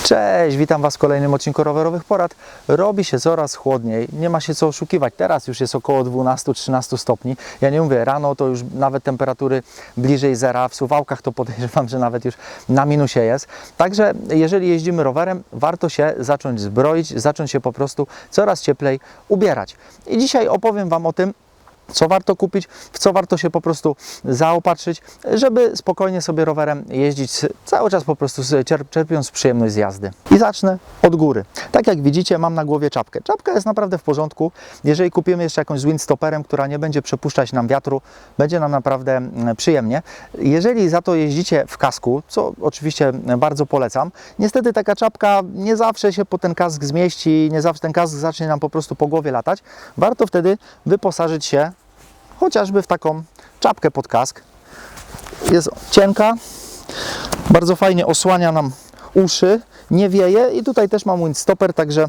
Cześć, witam Was w kolejnym odcinku Rowerowych Porad. Robi się coraz chłodniej, nie ma się co oszukiwać. Teraz już jest około 12-13 stopni. Ja nie mówię, rano to już nawet temperatury bliżej zera. W Suwałkach to podejrzewam, że nawet już na minusie jest. Także jeżeli jeździmy rowerem, warto się zacząć zbroić, zacząć się po prostu coraz cieplej ubierać. I dzisiaj opowiem Wam o tym, co warto kupić, w co warto się po prostu zaopatrzyć, żeby spokojnie sobie rowerem jeździć, cały czas po prostu czerpiąc przyjemność z jazdy. I zacznę od góry. Tak jak widzicie, mam na głowie czapkę. Czapka jest naprawdę w porządku. Jeżeli kupimy jeszcze jakąś z windstopperem, która nie będzie przepuszczać nam wiatru, będzie nam naprawdę przyjemnie. Jeżeli za to jeździcie w kasku, co oczywiście bardzo polecam, niestety taka czapka nie zawsze się po ten kask zmieści, nie zawsze ten kask zacznie nam po prostu po głowie latać. Warto wtedy wyposażyć się chociażby w taką czapkę pod kask. Jest cienka, bardzo fajnie osłania nam uszy, nie wieje i tutaj też mam windstopper, także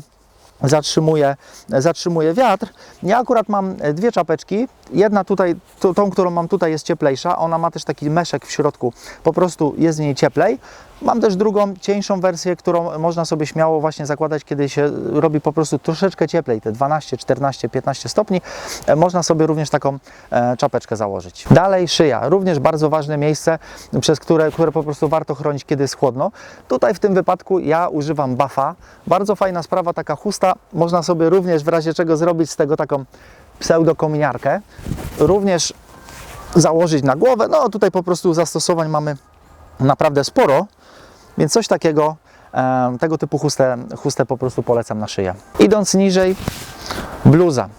zatrzymuje wiatr. Ja akurat mam dwie czapeczki. Jedna tutaj, tą, którą mam tutaj, jest cieplejsza. Ona ma też taki meszek w środku, po prostu jest w niej cieplej. Mam też drugą, cieńszą wersję, którą można sobie śmiało właśnie zakładać, kiedy się robi po prostu troszeczkę cieplej, te 12, 14, 15 stopni. Można sobie również taką czapeczkę założyć. Dalej szyja, również bardzo ważne miejsce, przez które po prostu warto chronić, kiedy jest chłodno. Tutaj w tym wypadku ja używam buffa. Bardzo fajna sprawa, taka chusta. Można sobie również w razie czego zrobić z tego taką pseudokominiarkę. Również założyć na głowę. No tutaj po prostu zastosowań mamy naprawdę sporo. Więc coś takiego, tego typu chustę po prostu polecam na szyję. Idąc niżej, bluza.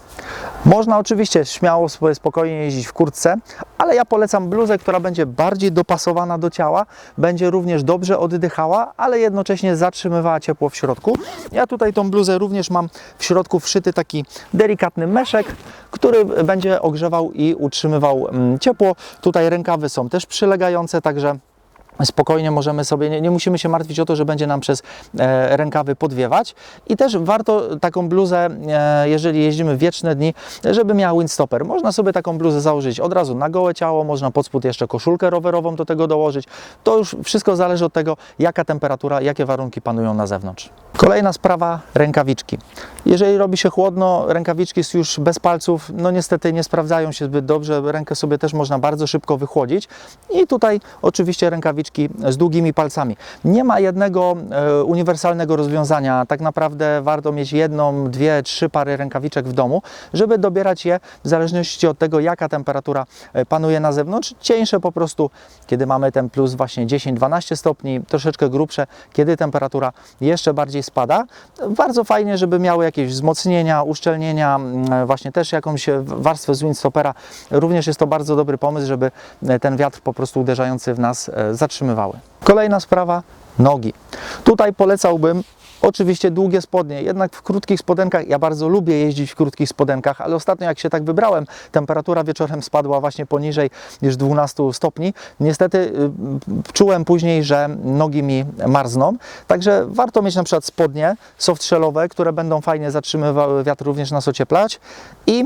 Można oczywiście śmiało sobie spokojnie jeździć w kurtce, ale ja polecam bluzę, która będzie bardziej dopasowana do ciała, będzie również dobrze oddychała, ale jednocześnie zatrzymywała ciepło w środku. Ja tutaj tą bluzę również mam w środku wszyty taki delikatny meszek, który będzie ogrzewał i utrzymywał ciepło. Tutaj rękawy są też przylegające, także spokojnie możemy sobie, nie musimy się martwić o to, że będzie nam przez rękawy podwiewać. I też warto taką bluzę, jeżeli jeździmy w wieczne dni, żeby miała windstopper. Można sobie taką bluzę założyć od razu na gołe ciało, można pod spód jeszcze koszulkę rowerową do tego dołożyć. To już wszystko zależy od tego, jaka temperatura, jakie warunki panują na zewnątrz. Kolejna sprawa, rękawiczki. Jeżeli robi się chłodno, rękawiczki już bez palców, no niestety nie sprawdzają się zbyt dobrze. Rękę sobie też można bardzo szybko wychłodzić. I tutaj oczywiście rękawiczki z długimi palcami. Nie ma jednego uniwersalnego rozwiązania. Tak naprawdę warto mieć jedną, dwie, trzy pary rękawiczek w domu, żeby dobierać je w zależności od tego, jaka temperatura panuje na zewnątrz. Cieńsze po prostu, kiedy mamy ten plus właśnie 10-12 stopni, troszeczkę grubsze, kiedy temperatura jeszcze bardziej spada. Bardzo fajnie, żeby miały jakieś wzmocnienia, uszczelnienia, właśnie też jakąś warstwę z windstoppera. Również jest to bardzo dobry pomysł, żeby ten wiatr po prostu uderzający w nas zatrzymywały. Kolejna sprawa, nogi. Tutaj polecałbym oczywiście długie spodnie, jednak w krótkich spodenkach, ja bardzo lubię jeździć w krótkich spodenkach, ale ostatnio jak się tak wybrałem, temperatura wieczorem spadła właśnie poniżej niż 12 stopni. Niestety czułem później, że nogi mi marzną, także warto mieć na przykład spodnie softshellowe, które będą fajnie zatrzymywały wiatr, również nas ocieplać. I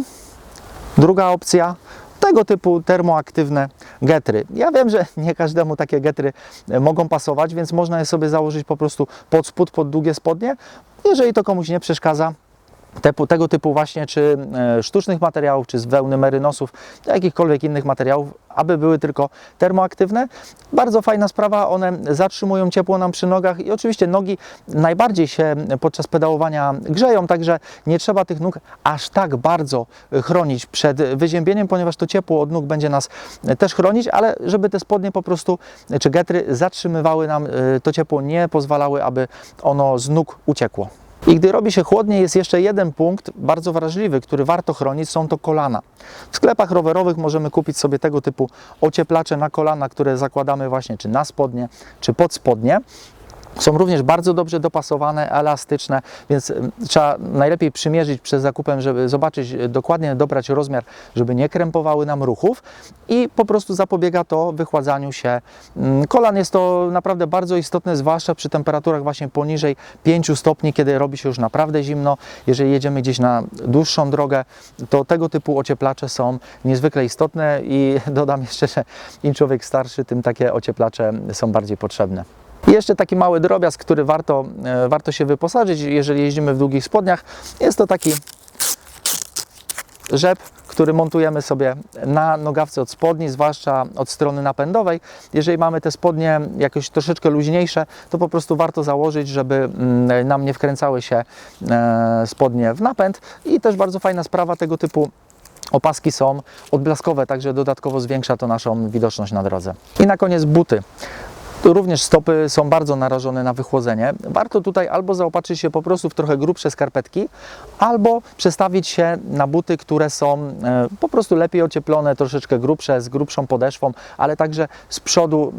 druga opcja, tego typu termoaktywne getry. Ja wiem, że nie każdemu takie getry mogą pasować, więc można je sobie założyć po prostu pod spód, pod długie spodnie. Jeżeli to komuś nie przeszkadza, tego typu właśnie, czy sztucznych materiałów, czy z wełny merynosów, jakichkolwiek innych materiałów, aby były tylko termoaktywne. Bardzo fajna sprawa, one zatrzymują ciepło nam przy nogach i oczywiście nogi najbardziej się podczas pedałowania grzeją, także nie trzeba tych nóg aż tak bardzo chronić przed wyziębieniem, ponieważ to ciepło od nóg będzie nas też chronić, ale żeby te spodnie po prostu, czy getry zatrzymywały nam to ciepło, nie pozwalały, aby ono z nóg uciekło. I gdy robi się chłodniej, jest jeszcze jeden punkt bardzo wrażliwy, który warto chronić, są to kolana. W sklepach rowerowych możemy kupić sobie tego typu ocieplacze na kolana, które zakładamy właśnie czy na spodnie, czy pod spodnie. Są również bardzo dobrze dopasowane, elastyczne, więc trzeba najlepiej przymierzyć przed zakupem, żeby zobaczyć, dokładnie dobrać rozmiar, żeby nie krępowały nam ruchów i po prostu zapobiega to wychładzaniu się kolan. Jest to naprawdę bardzo istotne, zwłaszcza przy temperaturach właśnie poniżej 5 stopni, kiedy robi się już naprawdę zimno. Jeżeli jedziemy gdzieś na dłuższą drogę, to tego typu ocieplacze są niezwykle istotne i dodam jeszcze, że im człowiek starszy, tym takie ocieplacze są bardziej potrzebne. I jeszcze taki mały drobiazg, który warto się wyposażyć, jeżeli jeździmy w długich spodniach. Jest to taki rzep, który montujemy sobie na nogawce od spodni, zwłaszcza od strony napędowej. Jeżeli mamy te spodnie jakoś troszeczkę luźniejsze, to po prostu warto założyć, żeby nam nie wkręcały się spodnie w napęd. I też bardzo fajna sprawa, tego typu opaski są odblaskowe, także dodatkowo zwiększa to naszą widoczność na drodze. I na koniec buty. Również stopy są bardzo narażone na wychłodzenie. Warto tutaj albo zaopatrzyć się po prostu w trochę grubsze skarpetki, albo przestawić się na buty, które są po prostu lepiej ocieplone, troszeczkę grubsze, z grubszą podeszwą, ale także z przodu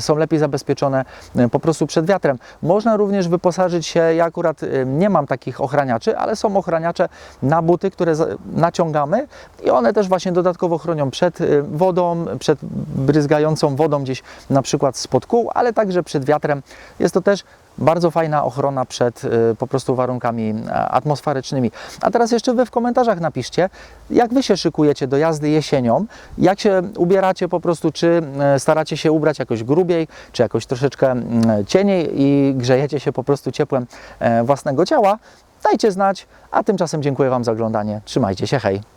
są lepiej zabezpieczone po prostu przed wiatrem. Można również wyposażyć się, ja akurat nie mam takich ochraniaczy, ale są ochraniacze na buty, które naciągamy i one też właśnie dodatkowo chronią przed wodą, przed bryzgającą wodą gdzieś na przykład spod kół, ale także przed wiatrem. Jest to też bardzo fajna ochrona przed po prostu warunkami atmosferycznymi. A teraz jeszcze Wy w komentarzach napiszcie, jak Wy się szykujecie do jazdy jesienią, jak się ubieracie po prostu, czy staracie się ubrać jakoś grubiej, czy jakoś troszeczkę cieniej i grzejecie się po prostu ciepłem własnego ciała. Dajcie znać, a tymczasem dziękuję Wam za oglądanie. Trzymajcie się, hej!